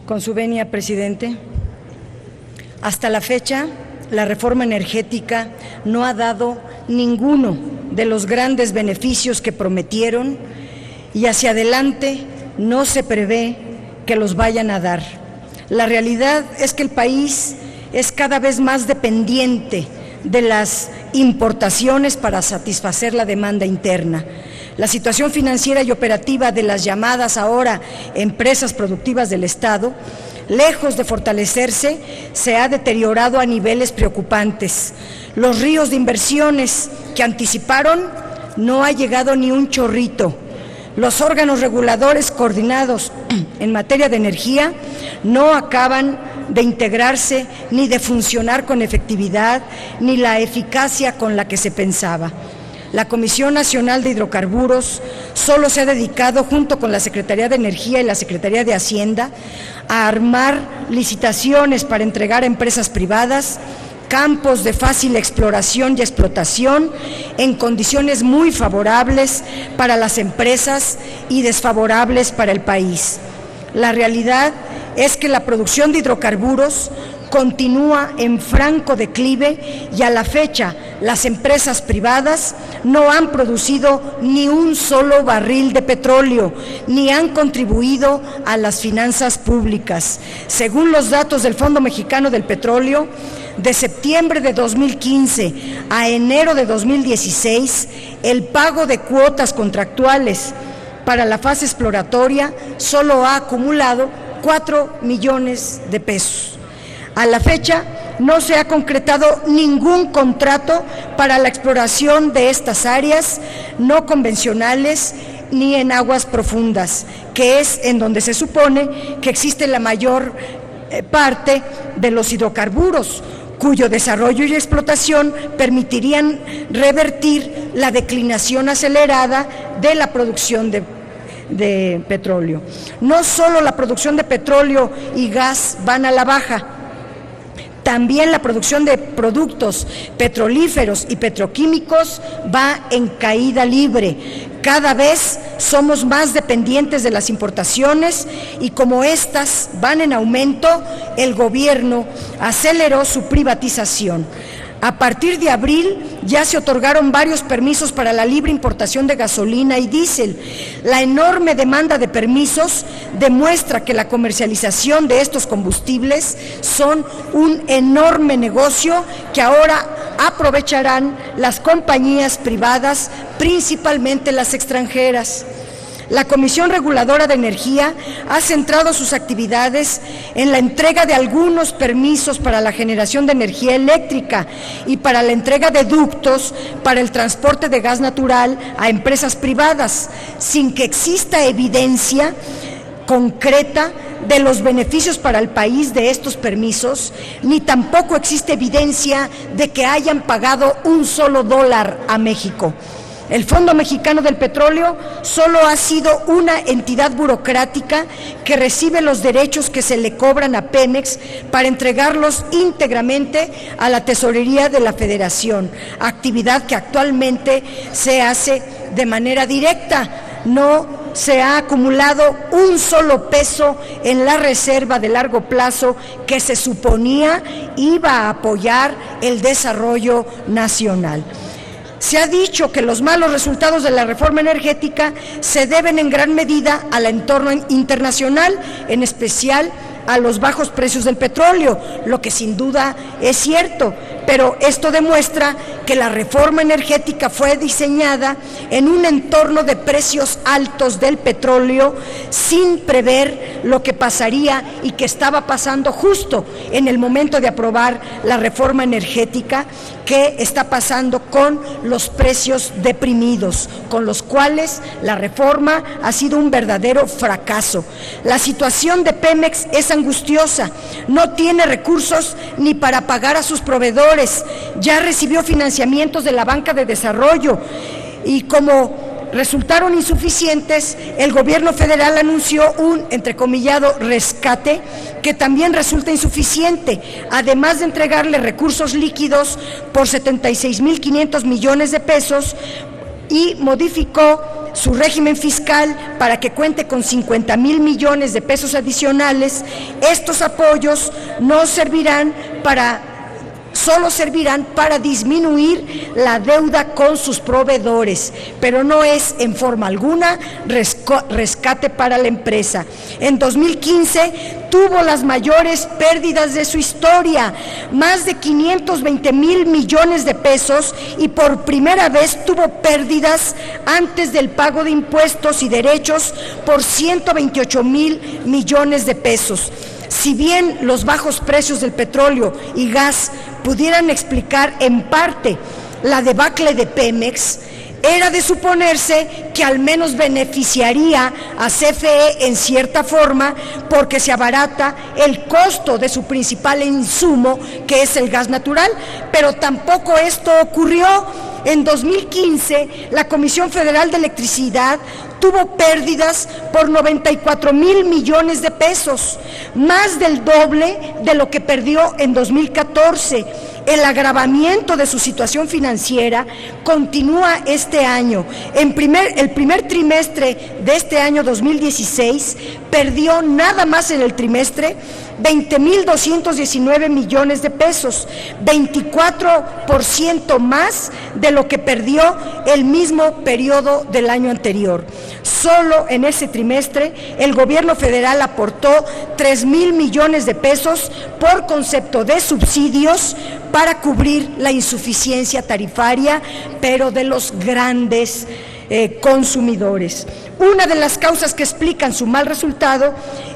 Con su venia, presidente. Hasta la fecha, la reforma energética no ha dado ninguno de los grandes beneficios que prometieron y hacia adelante no se prevé que los vayan a dar. La realidad es que el país es cada vez más dependiente de las importaciones para satisfacer la demanda interna. La situación financiera y operativa de las llamadas ahora empresas productivas del Estado, lejos de fortalecerse, se ha deteriorado a niveles preocupantes. Los ríos de inversiones que anticiparon no ha llegado ni un chorrito. Los órganos reguladores coordinados en materia de energía no acaban de integrarse ni de funcionar con efectividad ni la eficacia con la que se pensaba. La Comisión Nacional de Hidrocarburos solo se ha dedicado, junto con la Secretaría de Energía y la Secretaría de Hacienda, a armar licitaciones para entregar a empresas privadas campos de fácil exploración y explotación en condiciones muy favorables para las empresas y desfavorables para el país. La realidad es que la producción de hidrocarburos continúa en franco declive y a la fecha las empresas privadas no han producido ni un solo barril de petróleo, ni han contribuido a las finanzas públicas. Según los datos del Fondo Mexicano del Petróleo, de septiembre de 2015 a enero de 2016, el pago de cuotas contractuales para la fase exploratoria solo ha acumulado 4 millones de pesos. A la fecha no se ha concretado ningún contrato para la exploración de estas áreas no convencionales ni en aguas profundas, que es en donde se supone que existe la mayor parte de los hidrocarburos, cuyo desarrollo y explotación permitirían revertir la declinación acelerada de la producción de petróleo. No solo la producción de petróleo y gas van a la baja, también la producción de productos petrolíferos y petroquímicos va en caída libre. Cada vez somos más dependientes de las importaciones y como estas van en aumento, el gobierno aceleró su privatización. A partir de abril ya se otorgaron varios permisos para la libre importación de gasolina y diésel. La enorme demanda de permisos demuestra que la comercialización de estos combustibles son un enorme negocio que ahora aprovecharán las compañías privadas, principalmente las extranjeras. La Comisión Reguladora de Energía ha centrado sus actividades en la entrega de algunos permisos para la generación de energía eléctrica y para la entrega de ductos para el transporte de gas natural a empresas privadas, sin que exista evidencia concreta de los beneficios para el país de estos permisos, ni tampoco existe evidencia de que hayan pagado un solo dólar a México. El Fondo Mexicano del Petróleo solo ha sido una entidad burocrática que recibe los derechos que se le cobran a Pemex para entregarlos íntegramente a la Tesorería de la Federación, actividad que actualmente se hace de manera directa. No se ha acumulado un solo peso en la reserva de largo plazo que se suponía iba a apoyar el desarrollo nacional. Se ha dicho que los malos resultados de la reforma energética se deben en gran medida al entorno internacional, en especial a los bajos precios del petróleo, lo que sin duda es cierto, pero esto demuestra que la reforma energética fue diseñada en un entorno de precios altos del petróleo sin prever lo que pasaría y que estaba pasando justo en el momento de aprobar la reforma energética, que está pasando con los precios deprimidos, con los cuales la reforma ha sido un verdadero fracaso. La situación de Pemex es angustiosa, no tiene recursos ni para pagar a sus proveedores, ya recibió financiamientos de la banca de desarrollo y como resultaron insuficientes, el gobierno federal anunció un, entrecomillado, rescate que también resulta insuficiente, además de entregarle recursos líquidos por 76,500 millones de pesos y modificó su régimen fiscal para que cuente con 50,000 millones de pesos adicionales, estos apoyos no servirán solo servirán para disminuir la deuda con sus proveedores, pero no es en forma alguna rescate para la empresa. En 2015 tuvo las mayores pérdidas de su historia, más de 520,000 millones de pesos, y por primera vez tuvo pérdidas antes del pago de impuestos y derechos por 128,000 millones de pesos. Si bien los bajos precios del petróleo y gas pudieran explicar en parte la debacle de Pemex, era de suponerse que al menos beneficiaría a CFE en cierta forma, porque se abarata el costo de su principal insumo, que es el gas natural, pero tampoco esto ocurrió. En 2015, la Comisión Federal de Electricidad tuvo pérdidas por 94,000 millones de pesos, más del doble de lo que perdió en 2014. El agravamiento de su situación financiera continúa este año. El primer trimestre de este año 2016 perdió nada más en el trimestre 20,219 millones de pesos, 24% más de lo que perdió el mismo periodo del año anterior. Solo en ese trimestre el gobierno federal aportó 3,000 millones de pesos por concepto de subsidios para cubrir la insuficiencia tarifaria, pero de los grandes consumidores. Una de las causas que explican su mal resultado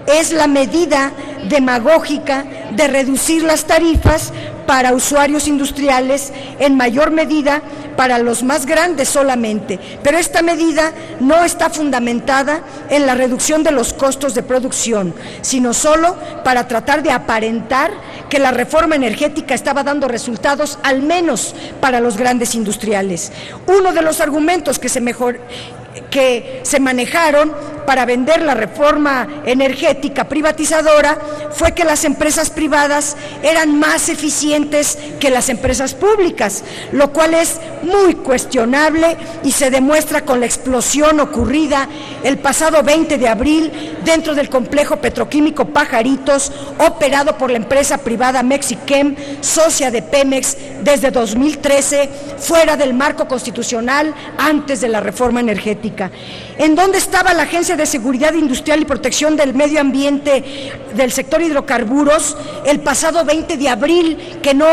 es la medida demagógica de reducir las tarifas para usuarios industriales, en mayor medida para los más grandes solamente, pero esta medida no está fundamentada en la reducción de los costos de producción, sino solo para tratar de aparentar que la reforma energética estaba dando resultados, al menos para los grandes industriales. Uno de los argumentos que se manejaron para vender la reforma energética privatizadora fue que las empresas privadas eran más eficientes que las empresas públicas, lo cual es muy cuestionable y se demuestra con la explosión ocurrida el pasado 20 de abril dentro del complejo petroquímico Pajaritos, operado por la empresa privada Mexichem, socia de Pemex desde 2013, fuera del marco constitucional antes de la reforma energética. ¿En dónde estaba la Agencia de Seguridad Industrial y Protección del Medio Ambiente del sector hidrocarburos el pasado 20 de abril, que no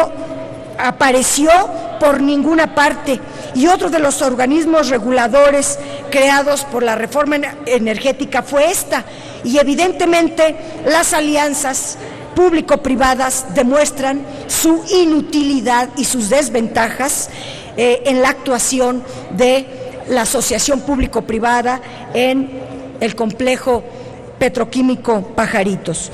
apareció por ninguna parte? Y otro de los organismos reguladores creados por la reforma energética fue esta, y evidentemente las alianzas público-privadas demuestran su inutilidad y sus desventajas en la actuación de la asociación público-privada en el complejo petroquímico Pajaritos.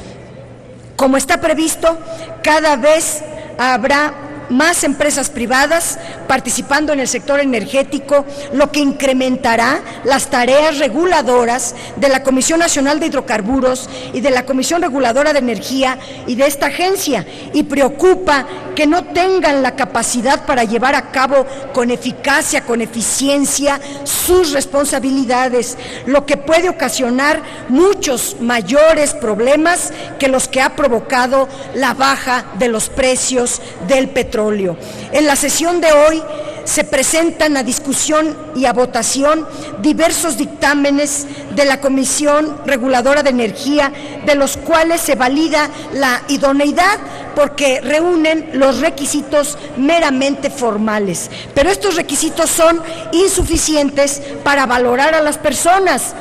Como está previsto, cada vez habrá más empresas privadas participando en el sector energético, lo que incrementará las tareas reguladoras de la Comisión Nacional de Hidrocarburos y de la Comisión Reguladora de Energía y de esta agencia, y preocupa que no tengan la capacidad para llevar a cabo con eficacia, con eficiencia, sus responsabilidades, lo que puede ocasionar muchos mayores problemas que los que ha provocado la baja de los precios del petróleo. En la sesión de hoy se presentan a discusión y a votación diversos dictámenes de la Comisión Reguladora de Energía, de los cuales se valida la idoneidad porque reúnen los requisitos meramente formales. Pero estos requisitos son insuficientes para valorar a las personas.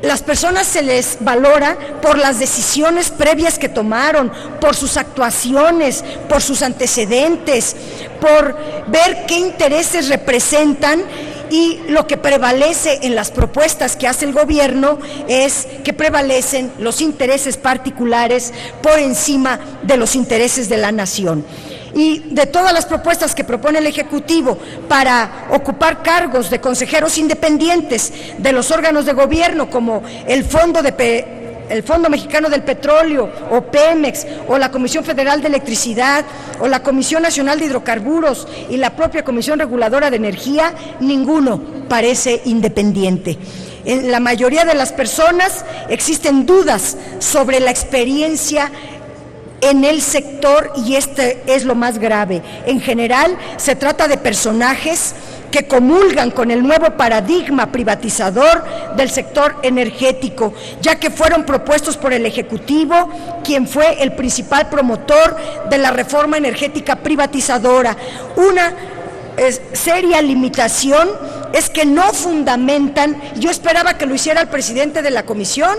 Las personas se les valora por las decisiones previas que tomaron, por sus actuaciones, por sus antecedentes, por ver qué intereses representan, y lo que prevalece en las propuestas que hace el gobierno es que prevalecen los intereses particulares por encima de los intereses de la nación. Y de todas las propuestas que propone el Ejecutivo para ocupar cargos de consejeros independientes de los órganos de gobierno, como el Fondo de el Fondo Mexicano del Petróleo, o Pemex, o la Comisión Federal de Electricidad, o la Comisión Nacional de Hidrocarburos y la propia Comisión Reguladora de Energía, ninguno parece independiente. En la mayoría de las personas existen dudas sobre la experiencia en el sector, y este es lo más grave. En general, se trata de personajes que comulgan con el nuevo paradigma privatizador del sector energético, ya que fueron propuestos por el Ejecutivo, quien fue el principal promotor de la reforma energética privatizadora. Una seria limitación es que no fundamentan. Yo esperaba que lo hiciera el presidente de la comisión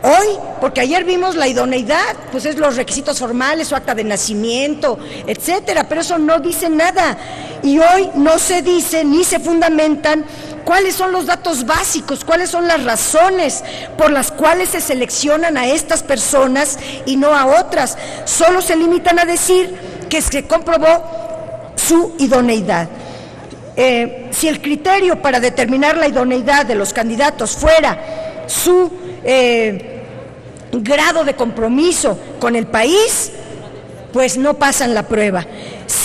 hoy, porque ayer vimos la idoneidad, pues es los requisitos formales, su acta de nacimiento, etcétera, pero eso no dice nada, y hoy no se dice ni se fundamentan cuáles son los datos básicos, cuáles son las razones por las cuales se seleccionan a estas personas y no a otras. Solo se limitan a decir que se comprobó su idoneidad. Si el criterio para determinar la idoneidad de los candidatos fuera su grado de compromiso con el país, pues no pasan la prueba.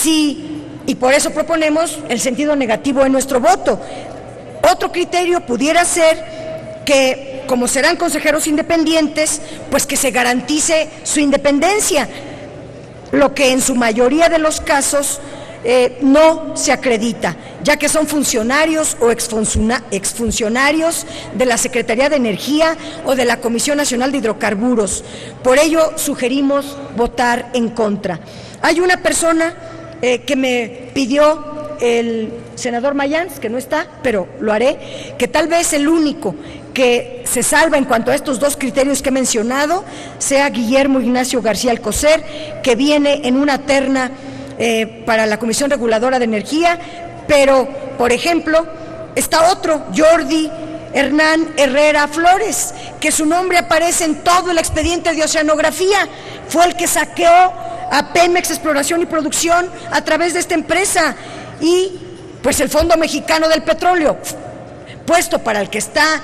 Y por eso proponemos el sentido negativo en nuestro voto. Otro criterio pudiera ser que, como serán consejeros independientes, pues que se garantice su independencia, lo que en su mayoría de los casos no se acredita, ya que son funcionarios o exfuncionarios de la Secretaría de Energía o de la Comisión Nacional de Hidrocarburos. Por ello, sugerimos votar en contra. Hay una persona que me pidió el senador Mayans, que no está, pero lo haré, que tal vez el único que se salva en cuanto a estos dos criterios que he mencionado sea Guillermo Ignacio García Alcocer, que viene en una terna para la Comisión Reguladora de Energía, pero, por ejemplo, está otro, Jordi Hernán Herrera Flores, que su nombre aparece en todo el expediente de oceanografía, fue el que saqueó a Pemex Exploración y Producción a través de esta empresa, y pues el Fondo Mexicano del Petróleo, puesto para el que está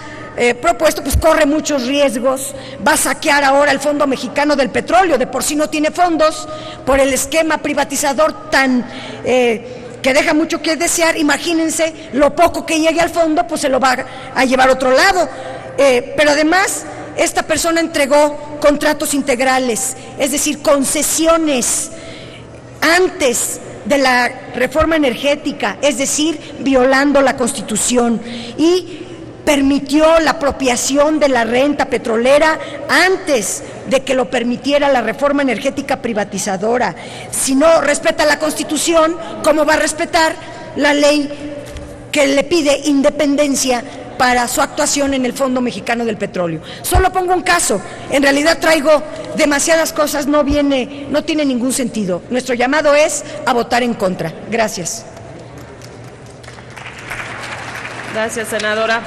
propuesto, pues corre muchos riesgos. Va a saquear ahora el Fondo Mexicano del Petróleo, de por sí no tiene fondos, por el esquema privatizador tan que deja mucho que desear. Imagínense, lo poco que llegue al fondo, pues se lo va a llevar a otro lado. Pero además, esta persona entregó contratos integrales, es decir, concesiones, antes de la reforma energética, es decir, violando la Constitución, y permitió la apropiación de la renta petrolera antes de que lo permitiera la reforma energética privatizadora. Si no respeta la Constitución, ¿cómo va a respetar la ley que le pide independencia para su actuación en el Fondo Mexicano del Petróleo? Solo pongo un caso, en realidad traigo demasiadas cosas, no tiene ningún sentido. Nuestro llamado es a votar en contra. Gracias. Gracias, senadora.